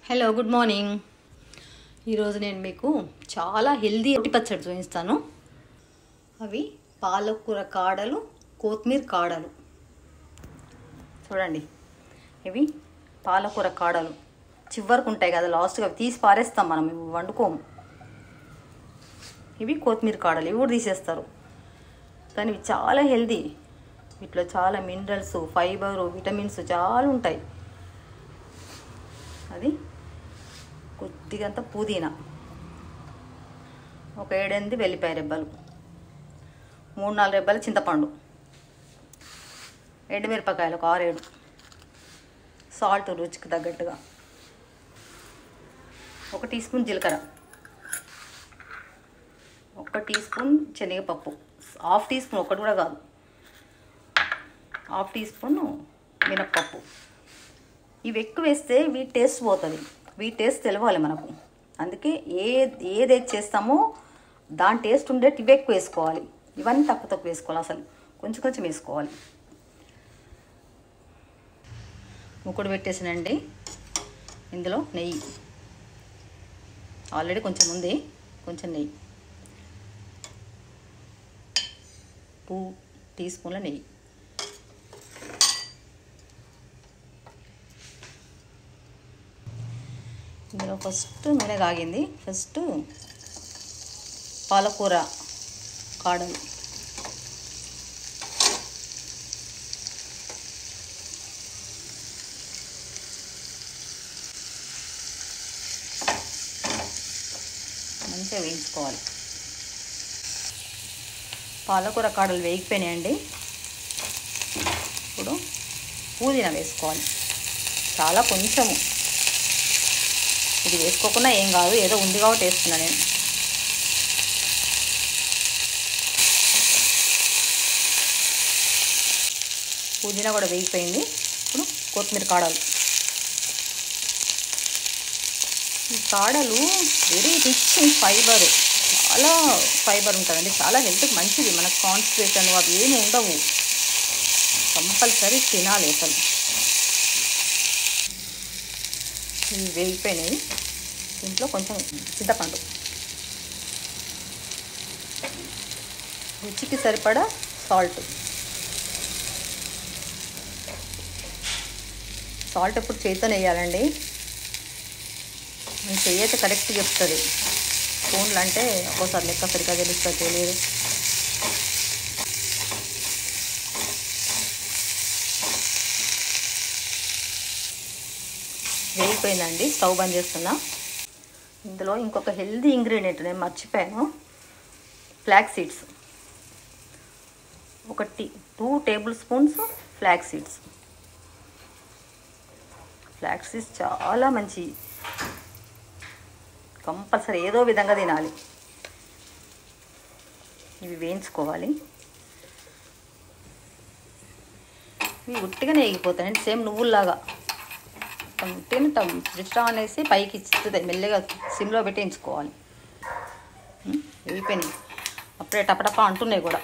Hello good morning. ఈరోజు నేను మీకు చాలా హెల్దీ రొట్టి పచ్చడి చూపిస్తాను. అవి పాలకూర కాడలు, కొత్తిమీర కాడలు. చూడండి, ఇవి పాలకూర కాడలు చివరికి ఉంటాయి కదా, లాస్ట్గా తీసి పారేస్తాం మనం, ఇవి వండుకోము. ఇవి కొత్తిమీర కాడలు, ఇవి కూడా తీసేస్తారు. కానీ ఇవి చాలా హెల్దీ. వీటిలో చాలా మినరల్స్, ఫైబరు, విటమిన్స్ చాలా ఉంటాయి. అది కొద్దిగంత పుదీనా, ఒక 7-8 వెల్లిపాయ రెబ్బలు, 3-4 రెబ్బల చింతపండు, ఎండుమిరపకాయలు ఒక 6-7, సాల్ట్ రుచికి తగ్గట్టుగా, 1 టీ స్పూన్ జీలకర్ర, 1 టీ స్పూన్ శనగపప్పు, 1/2 టీ స్పూన్, ఒకటి కూడా కాదు, 1/2 టీ స్పూన్ మినప్పప్పు. ఇవి ఎక్కువ వేస్తే వీటి టేస్ట్ పోతుంది, వీటి టేస్ట్ తెలవాలి మనకు. అందుకే ఏదైతే చేస్తామో దాని టేస్ట్ ఉండేది ఇవి ఎక్కువ వేసుకోవాలి. ఇవన్నీ తక్కువ వేసుకోవాలి, అసలు కొంచెం కొంచెం వేసుకోవాలి. ముక్కుడు పెట్టేసానండి. ఇందులో నెయ్యి ఆల్రెడీ కొంచెం ఉంది, కొంచెం నెయ్యి, 2 టీ స్పూన్ల నెయ్యి. ఇందులో ఫస్ట్ నూనె కాగింది. ఫస్ట్ పాలకూర కాడలు, మంచిగా వేయించుకోవాలి. పాలకూర కాడలు వేగిపోయినాయండి. ఇప్పుడు పుదీనా వేసుకోవాలి, చాలా కొంచెము. ఇది వేసుకోకుండా ఏం కాదు, ఏదో ఉంది కాబట్టి వేస్తున్నా నేను. పుదీనా కూడా వేగిపోయింది. ఇప్పుడు కొత్తిమీర కాడలు. ఈ కాడలు వెరీ రిచ్ ఇన్ ఫైబర్, చాలా ఫైబర్ ఉంటుందండి, చాలా హెల్త్కి మంచిది. మనకు కాన్స్టిపేషన్ అవి ఏమి ఉండవు, కంపల్సరీ తినాలి అసలు. ఇవి వేగిపోయినాయి. దీంట్లో కొంచెం చింతపండు, రుచికి సరిపడా సాల్ట్. సాల్ట్ ఎప్పుడు చేతితో వేయాలండి, మన చెయ్యి అయితే కరెక్ట్ చెప్తుంది. స్పూన్లు అంటే ఒక్కోసారి లెక్క సరిగ్గా తెలుస్తుంది, తెలియదు. వేగిపోయిందండి, స్టవ్ బంద్ చేస్తున్నా. ఇందులో ఇంకొక హెల్దీ ఇంగ్రీడియంట్ నేను మర్చిపోయాను, flax seeds. 2 table spoons flax seeds. Flax seeds చాలా మంచి, కంపల్సరీ ఏదో విధంగా తినాలి. ఇవి వేయించుకోవాలి. ఇవి ఉట్టిగానే వేగిపోతాయండి, సేమ్ నువ్వుల్లాగా. రిస్టా అనేసి పైకి ఇస్తుంది, మెల్లగా సిమ్లో పెట్టి ఎంచుకోవాలి. వేగిపోయినాయి, అప్పుడే టపటపా అంటున్నాయి కూడా,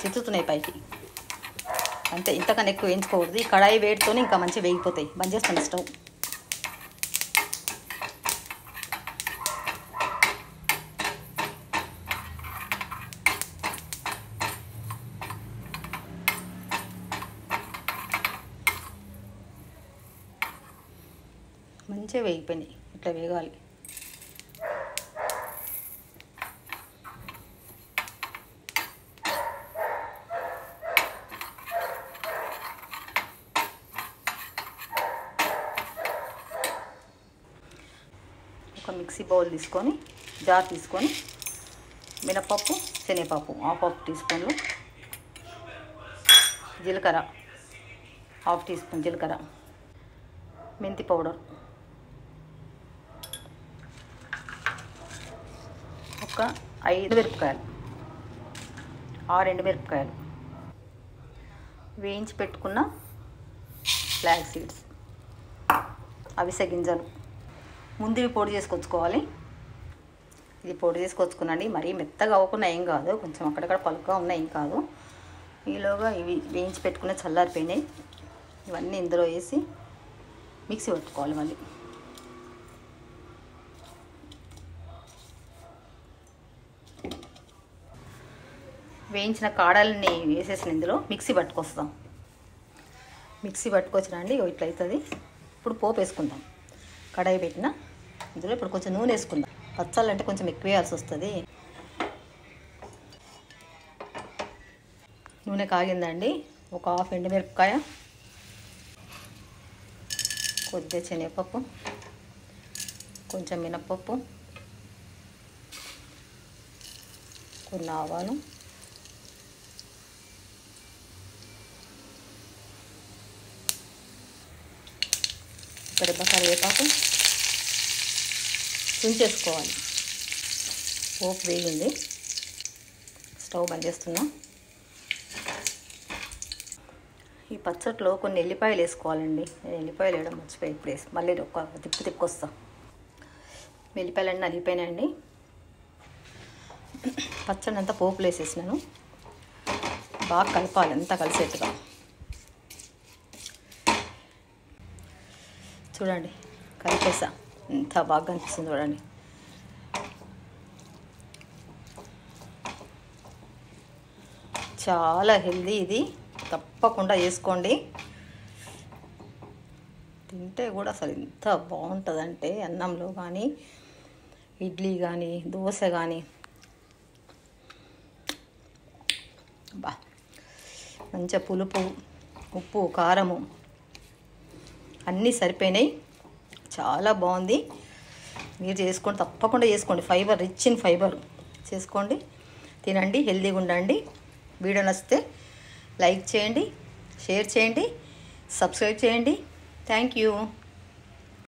చిత్తుతున్నాయి పైకి. అంతే, ఇంతకన్నా ఎక్కువ వేయించుకోకూడదు. ఈ కడాయి వేడితోనే ఇంకా మంచిగా వేగిపోతాయి. బంద్ చేస్తాను స్టవ్. మంచిగా వేగిపోయినాయి, ఇట్లా వేగాలి. ఒక మిక్సీ బౌల్ తీసుకొని, జార్ తీసుకొని, మినపప్పు, శనగపప్పు 1/2 టీ స్పూన్లు, జీలకర్ర 1/2 టీ స్పూన్ జీలకర్ర, మెంతి పౌడర్, ఒక 5 మిరపకాయలు, 6 ఎండుమిరపకాయలు, వేయించి పెట్టుకున్న ఫ్లాక్స్ సీడ్స్, అవిసె గింజలు. ముందు ఇవి పొడి చేసుకొచ్చుకోవాలి. ఇది పొడి చేసుకొచ్చుకున్నాండి. మరీ మెత్తగా అవ్వకుండా ఏం కాదు, కొంచెం అక్కడక్కడ పలుకుగా ఉన్నా ఏం కాదు. ఈలోగా ఇవి వేయించి పెట్టుకున్న చల్లారిపోయినాయి. ఇవన్నీ ఇందులో వేసి మిక్సీ పట్టుకోవాలి. మళ్ళీ వేయించిన కాడల్ని వేసేసిన ఇందులో మిక్సీ పట్టుకొస్తాం. మిక్సీ పట్టుకొచ్చినండి ఇట్లా అవుతుంది. ఇప్పుడు పోపు వేసుకుందాం. కడాయి పెట్టిన ఇందులో ఇప్పుడు కొంచెం నూనె వేసుకుందాం. పచ్చళ్ళంటే కొంచెం ఎక్కువ వేయాల్సి వస్తుంది. నూనె కాగిందండి. ఒక హాఫ్ ఎండుమిరపకాయ, కొద్దిగా శనగపప్పు, కొంచెం మినపప్పు, కొన్ని ఆవాలు, ఇక్కడ కరివేపాకు తుంచేసుకోవాలి. పోపు వేగింది. స్టవ్ బంద్ చేస్తున్నా. ఈ పచ్చట్లో కొన్ని ఎల్లిపాయలు వేసుకోవాలండి. నేను ఎల్లిపాయలు వేయడం మర్చిపోయి ఇప్పుడు వేసి మళ్ళీ ఒక తిప్పుకొస్తా. ఎల్లిపాయలన్నీ నలిగిపోయినాయండి. పచ్చడి అంతా పోపులు వేసేసినాను. బాగా కలపాలి, అంతా కలిసేట్టుగా. చూడండి కలిపేసా, ఎంత బాగా కనిపిస్తుంది చూడండి. చాలా హెల్దీ ఇది, తప్పకుండా చేసుకోండి. తింటే కూడా అసలు ఎంత బాగుంటుందంటే అన్నంలో కానీ, ఇడ్లీ కానీ, దోశ కానీ బా మంచిగా పులుపు, ఉప్పు, కారము అన్నీ సరిపోయినాయి. చాలా బాగుంది. మీరు చేసుకోండి, తప్పకుండా చేసుకోండి. Fibre, rich in fibre. చేసుకోండి, తినండి, హెల్దీగా ఉండండి. వీడియో నచ్చితే లైక్ చేయండి, షేర్ చేయండి, సబ్స్క్రైబ్ చేయండి. Thank you.